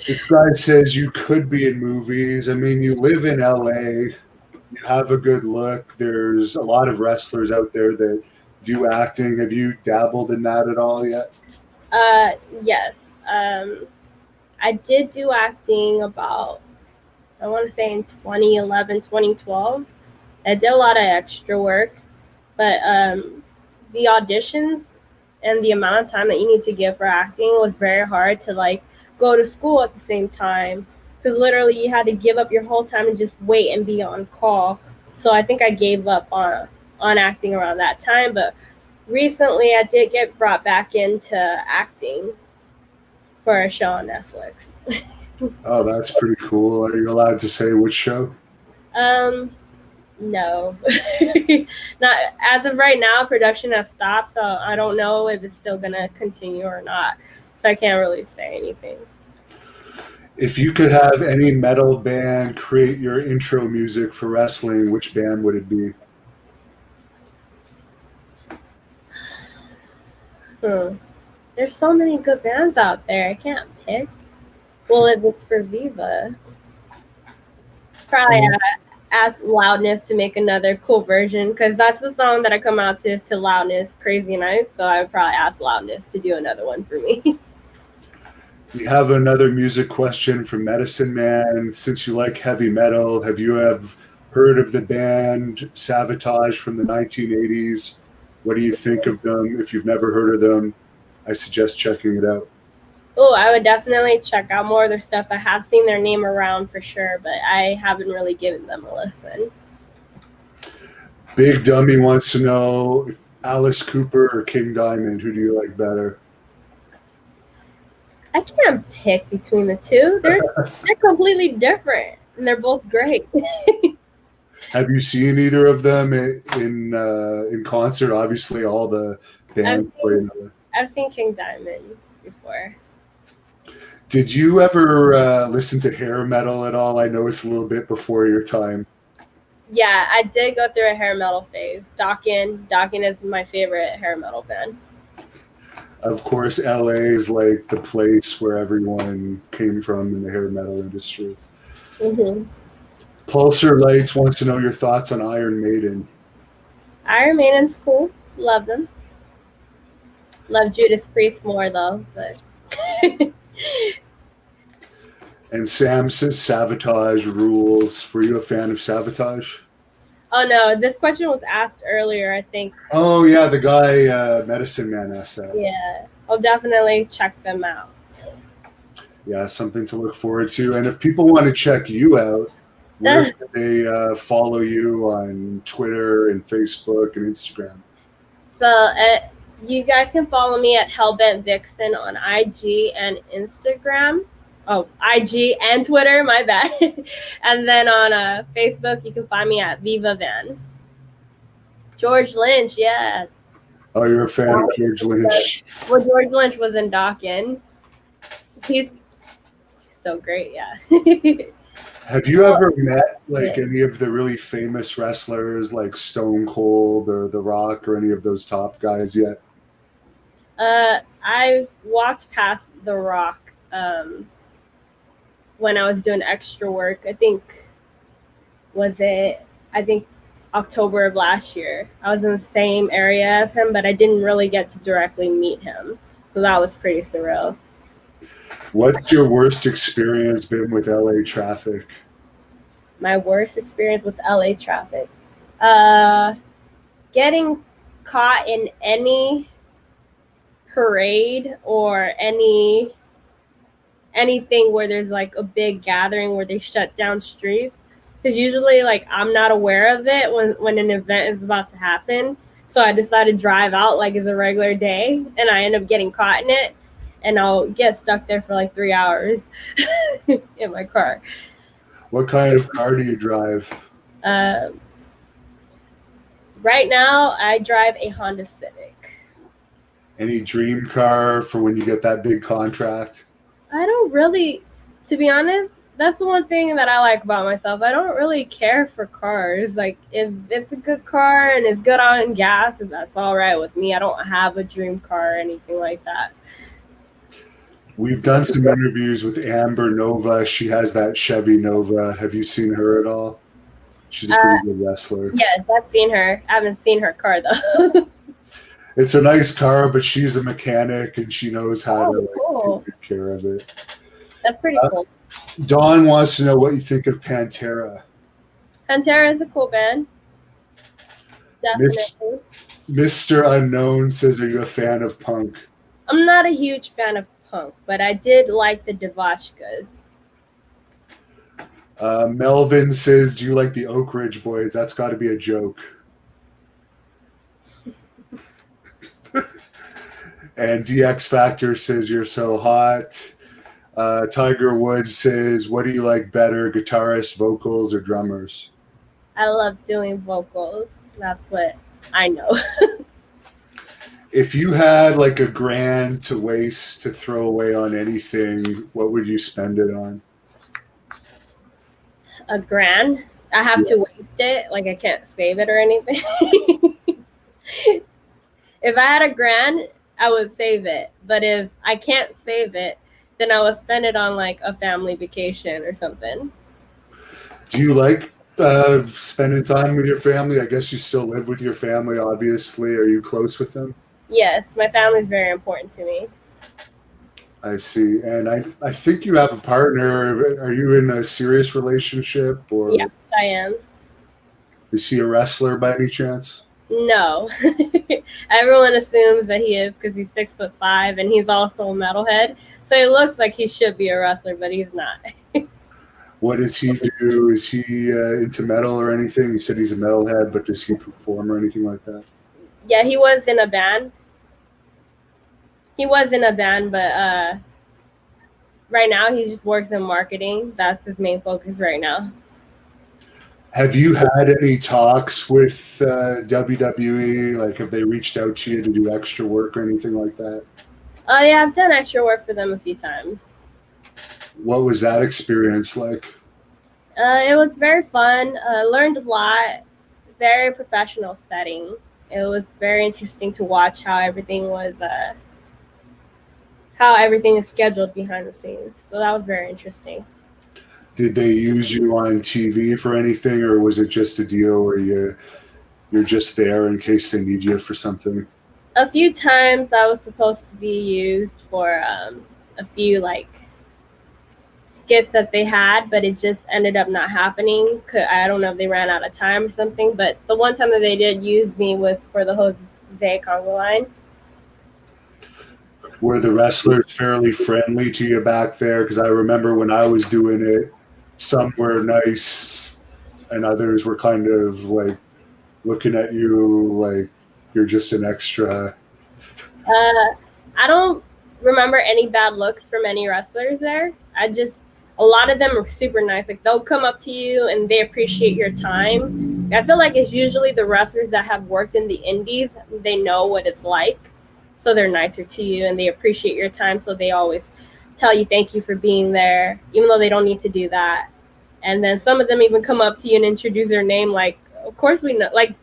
This guy says you could be in movies. I mean, you live in LA. You have a good look. There's a lot of wrestlers out there that do acting. Have you dabbled in that at all yet? Yes. I did do acting about, I want to say in 2011, 2012. I did a lot of extra work, but the auditions and the amount of time that you need to give for acting was very hard to like go to school at the same time, because literally you had to give up your whole time and just wait and be on call. So I think I gave up on acting around that time, but recently I did get brought back into acting for a show on Netflix. Oh, that's pretty cool. Are you allowed to say which show? No. Not as of right now. Production has stopped, so I don't know if it's still gonna continue or not. So I can't really say anything. If you could have any metal band create your intro music for wrestling, which band would it be? There's so many good bands out there. I can't pick. Well, if it's for Viva, probably ask Loudness to make another cool version, because that's the song that I come out to, is to Loudness, Crazy Nights. So I would probably ask Loudness to do another one for me. We have another music question from Medicine Man. Since you like heavy metal, have you heard of the band Sabotage from the 1980s? What do you think of them? If you've never heard of them, I suggest checking it out. Oh, I would definitely check out more of their stuff. I have seen their name around for sure, but I haven't really given them a listen. Big Dummy wants to know if Alice Cooper or King Diamond, who do you like better? I can't pick between the two. They're completely different, and they're both great. Have you seen either of them in concert? Obviously, all the bands play. I've seen King Diamond before. Did you ever listen to hair metal at all? I know it's a little bit before your time. Yeah, I did go through a hair metal phase. Dokken is my favorite hair metal band. Of course, LA is like the place where everyone came from in the hair metal industry. Mm-hmm. Pulsar Lights wants to know your thoughts on Iron Maiden. Iron Maiden's cool. Love them. Love Judas Priest more though, but. And Sam says Sabotage rules. Were you a fan of Sabotage? Oh no, this question was asked earlier, I think. Oh yeah, the guy Medicine Man asked that. Yeah, I'll definitely check them out. Yeah, something to look forward to. And if people want to check you out, where can they follow you on Twitter and Facebook and Instagram? So you guys can follow me at Hellbent Vixen on IG and Instagram. Oh, IG and Twitter, my bad. And then on Facebook, you can find me at Viva Van. George Lynch, yeah. Oh, you're a fan of George Lynch. Well, George Lynch was in Dokken. He's still great, yeah. Have you ever met any of the really famous wrestlers like Stone Cold or The Rock or any of those top guys yet? I've walked past The Rock when I was doing extra work. I think October of last year. I was in the same area as him, but I didn't really get to directly meet him. So that was pretty surreal. What's your worst experience been with LA traffic? My worst experience with LA traffic? Getting caught in any parade or anything where there's like a big gathering where they shut down streets. Because usually like I'm not aware of it when an event is about to happen. So I decided to drive out like it's a regular day, and I end up getting caught in it. And I'll get stuck there for like 3 hours in my car. What kind of car do you drive? Right now, I drive a Honda Civic. Any dream car for when you get that big contract? I don't really, to be honest, that's the one thing that I like about myself. I don't really care for cars. Like, if it's a good car and it's good on gas, that's all right with me. I don't have a dream car or anything like that. We've done some interviews with Amber Nova. She has that Chevy Nova. Have you seen her at all? She's a pretty good wrestler. Yes, I've seen her. I haven't seen her car, though. It's a nice car, but she's a mechanic, and she knows how to take good care of it. That's pretty cool. Dawn wants to know what you think of Pantera. Pantera is a cool band. Definitely. Mr. Unknown says, are you a fan of punk? I'm not a huge fan of punk, but I did like the Devashkas. Melvin says, do you like the Oak Ridge Boys? That's got to be a joke. And DX Factor says, you're so hot. Tiger Woods says, what do you like better, guitarists, vocals, or drummers? I love doing vocals. That's what I know. If you had like $1,000 to waste to throw away on anything, what would you spend it on? $1,000? I have to waste it? Like I can't save it or anything? If I had $1,000, I would save it. But if I can't save it, then I would spend it on like a family vacation or something. Do you like spending time with your family? I guess you still live with your family, obviously. Are you close with them? Yes, my family is very important to me. I see. And I think you have a partner. Are you in a serious relationship, Yes, or I am. is he a wrestler by any chance? No. Everyone assumes that he is because he's 6'5" and he's also a metalhead. So it looks like he should be a wrestler, but he's not. What does he do? Is he into metal or anything? You said he's a metalhead, but does he perform or anything like that? Yeah, he was in a band. But right now he just works in marketing. That's his main focus right now. Have you had any talks with WWE? Like, have they reached out to you to do extra work or anything like that? Oh yeah, I've done extra work for them a few times. What was that experience like? It was very fun. Learned a lot. Very professional setting. It was very interesting to watch how everything is scheduled behind the scenes. So that was very interesting. Did they use you on TV for anything, or was it just a deal where you're just there in case they need you for something? A few times I was supposed to be used for a few skits that they had, but it just ended up not happening. I don't know if they ran out of time or something, but the one time that they did use me was for the Jose Congo line. Were the wrestlers fairly friendly to you back there? Because I remember when I was doing it, some were nice and others were kind of like looking at you like you're just an extra. I don't remember any bad looks from any wrestlers there. A lot of them are super nice. Like they'll come up to you and they appreciate your time. I feel like it's usually the wrestlers that have worked in the indies. They know what it's like. So they're nicer to you and they appreciate your time. So they always tell you thank you for being there, even though they don't need to do that. And then some of them even come up to you and introduce their name. Like, of course we know, like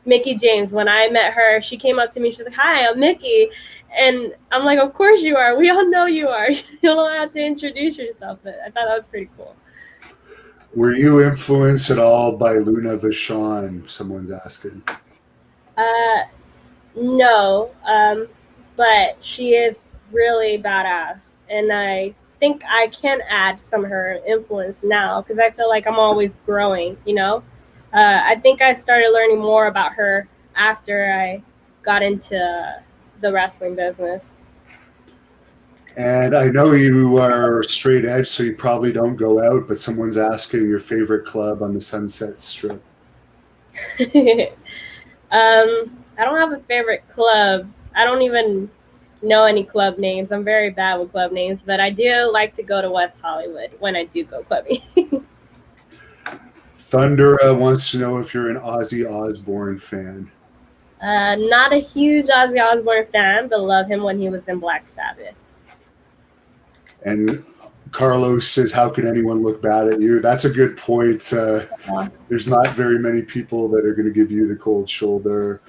Mickey James. When I met her, she came up to me. She's like, "Hi, I'm Mickey." And I'm like, "Of course you are. We all know you are. You don't have to introduce yourself." But I thought that was pretty cool. Were you influenced at all by Luna Vachon? Someone's asking. No, but she is really badass. And I think I can add some of her influence now because I feel like I'm always growing, you know? I think I started learning more about her after I got into the wrestling business. And I know you are straight edge, so you probably don't go out, but someone's asking your favorite club on the Sunset Strip. I don't have a favorite club. I don't even know any club names. I'm very bad with club names, but I do like to go to West Hollywood when I do go clubbing. Thunder wants to know if you're an Ozzy Osbourne fan. Not a huge Ozzy Osbourne fan, but love him when he was in Black Sabbath. And Carlos says, how can anyone look bad at you? That's a good point. There's not very many people that are going to give you the cold shoulder.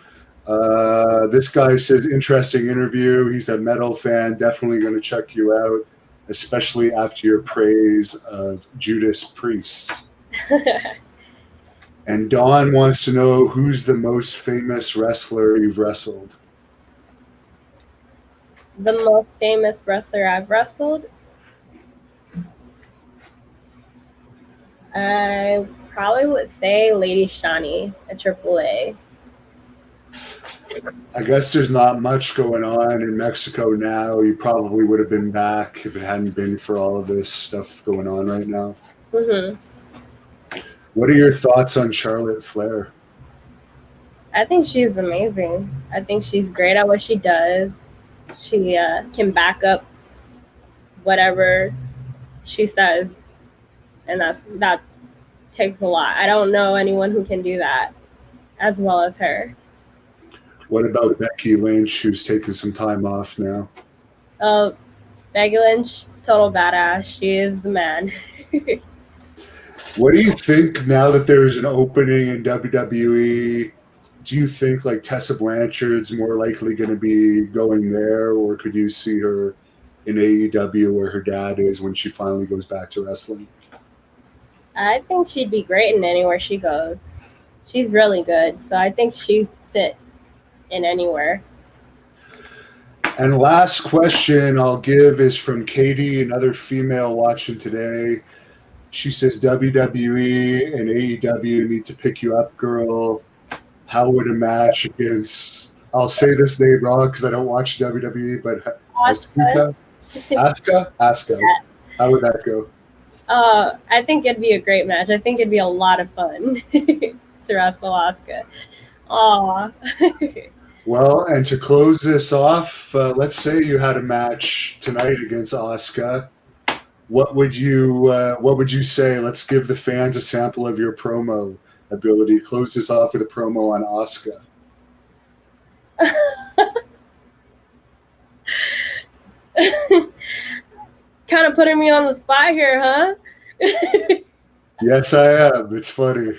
This guy says, interesting interview. He's a metal fan. Definitely going to check you out, especially after your praise of Judas Priest. And Dawn wants to know who's the most famous wrestler you've wrestled. The most famous wrestler I've wrestled? I probably would say Lady Shani at AAA. I guess there's not much going on in Mexico now. You probably would have been back if it hadn't been for all of this stuff going on right now. Mm-hmm. What are your thoughts on Charlotte Flair? I think she's amazing. I think she's great at what she does. She can back up whatever she says, and that takes a lot. I don't know anyone who can do that as well as her. What about Becky Lynch, who's taking some time off now? Oh, Becky Lynch, total badass. She is the man. What do you think now that there's an opening in WWE? Do you think like Tessa Blanchard's more likely going to be going there, or could you see her in AEW where her dad is when she finally goes back to wrestling? I think she'd be great in anywhere she goes. She's really good, so I think she'd fit in anywhere. And last question I'll give is from Katie, another female watching today. She says WWE and AEW need to pick you up, girl. How would a match against, I'll say this name wrong because I don't watch WWE, but Asuka. Asuka. Yeah. How would that go? I think it'd be a great match. I think it'd be a lot of fun to wrestle Asuka. Aw. Well, and to close this off, let's say you had a match tonight against Asuka. What would you say? Let's give the fans a sample of your promo ability. Close this off with a promo on Asuka. Kind of putting me on the spot here, huh? Yes, I am. It's funny.